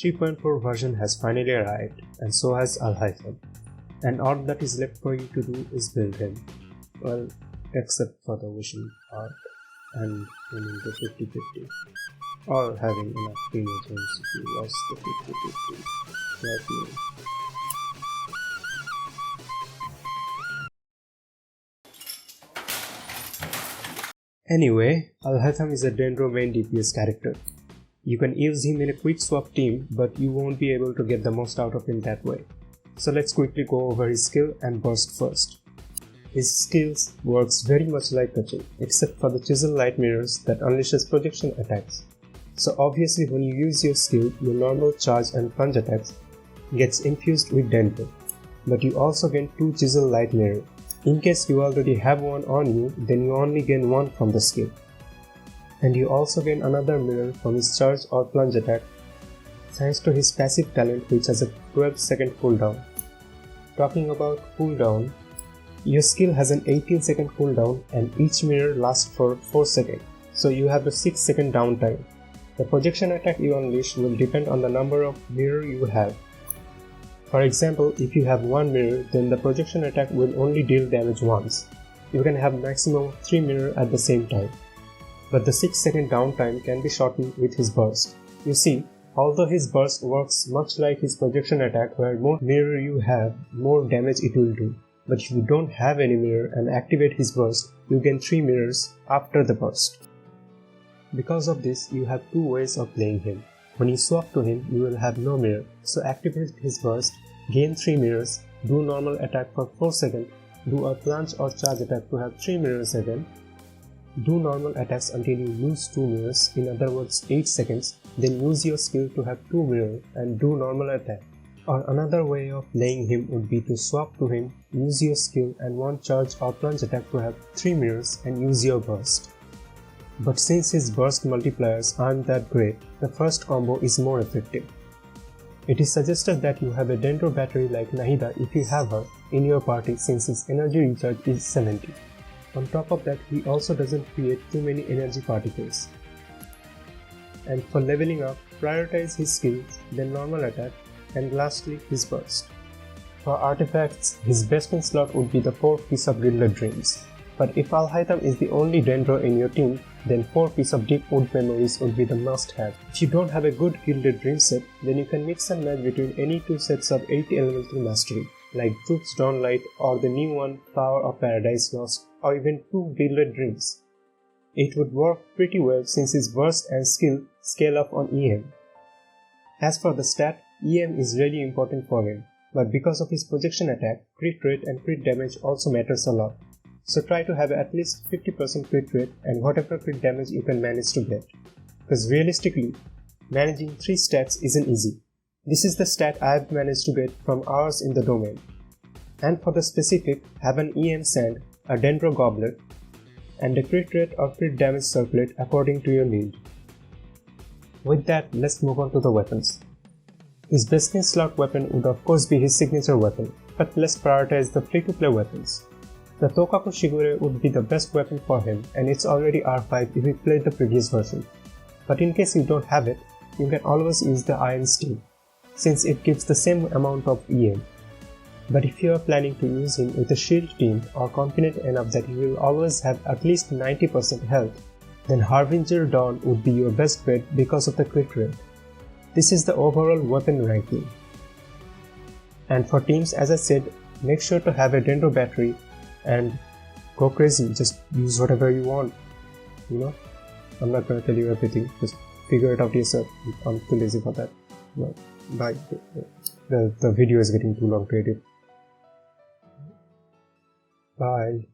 3.4 version has finally arrived, and so has Alhaitham. And all that is left for you to do is build him. Well, except for the vision part and winning the 50-50. Or having enough premium gems if you lost the 50-50. Like me. Anyway, Alhaitham is a Dendro main DPS character. You can use him in a quick swap team, but you won't be able to get the most out of him that way. So let's quickly go over his skill and burst first. His skills works very much like touching, except for the chisel light mirrors that unleashes projection attacks. So obviously when you use your skill, your normal charge and plunge attacks gets infused with Dendro, but you also gain 2 chisel light mirror. In case you already have one on you, then you only gain 1 from the skill. And you also gain another mirror from his charge or plunge attack thanks to his passive talent, which has a 12-second cooldown. Talking about cooldown, your skill has an 18-second cooldown and each mirror lasts for 4 seconds, so you have a 6-second downtime. The projection attack you unleash will depend on the number of mirror you have. For example, if you have 1 mirror, then the projection attack will only deal damage once. You can have maximum of 3 mirror at the same time. But the 6-second downtime can be shortened with his burst. You see, although his burst works much like his projection attack, where more mirror you have, more damage it will do. But if you don't have any mirror and activate his burst, you gain 3 mirrors after the burst. Because of this, you have 2 ways of playing him. When you swap to him, you will have no mirror, so activate his burst, gain 3 mirrors, do normal attack for 4 seconds, do a plunge or charge attack to have 3 mirrors again, do normal attacks until you lose 2 mirrors, in other words 8 seconds, then use your skill to have 2 mirrors and do normal attack. Or another way of playing him would be to swap to him, use your skill and 1 charge or plunge attack to have 3 mirrors and use your burst. But since his burst multipliers aren't that great, the first combo is more effective. It is suggested that you have a Dendro battery like Nahida if you have her in your party, since his energy recharge is 70. On top of that, he also doesn't create too many energy particles. And for leveling up, prioritize his skills, then normal attack, and lastly his burst. For artifacts, his best in slot would be the 4 piece of Gilded Dreams. But if Alhaitham is the only Dendro in your team, then 4 piece of Deep Wood Memories would be the must-have. If you don't have a good Gilded Dream set, then you can mix and match between any 2 sets of 8 Elemental Mastery, like Truth's Dawnlight or the new one Power of Paradise Lost, or even 2 Gilded Dreams. It would work pretty well since his burst and skill scale up on EM. As for the stat, EM is really important for him, but because of his projection attack, crit rate and crit damage also matters a lot. So try to have at least 50% crit rate and whatever crit damage you can manage to get. Because realistically, managing 3 stats isn't easy. This is the stat I have managed to get from hours in the domain. And for the specific, have an EM Sand, a Dendro Goblet, and a crit rate or crit damage circlet according to your need. With that, let's move on to the weapons. His best in slot weapon would of course be his signature weapon, but let's prioritize the free-to-play weapons. The Tokaku Shigure would be the best weapon for him, and it's already R5 if you played the previous version. But in case you don't have it, you can always use the Iron Steel, since it gives the same amount of EM. But if you are planning to use him with a shield team or confident enough that you will always have at least 90% health, then Harbinger Dawn would be your best bet because of the crit rate. This is the overall weapon ranking. And for teams, as I said, make sure to have a Dendro battery and go crazy, just use whatever you want, you know? I'm not gonna tell you everything, just figure it out yourself. I'm too lazy for that. No, bye. The video is getting too long to edit. Bye.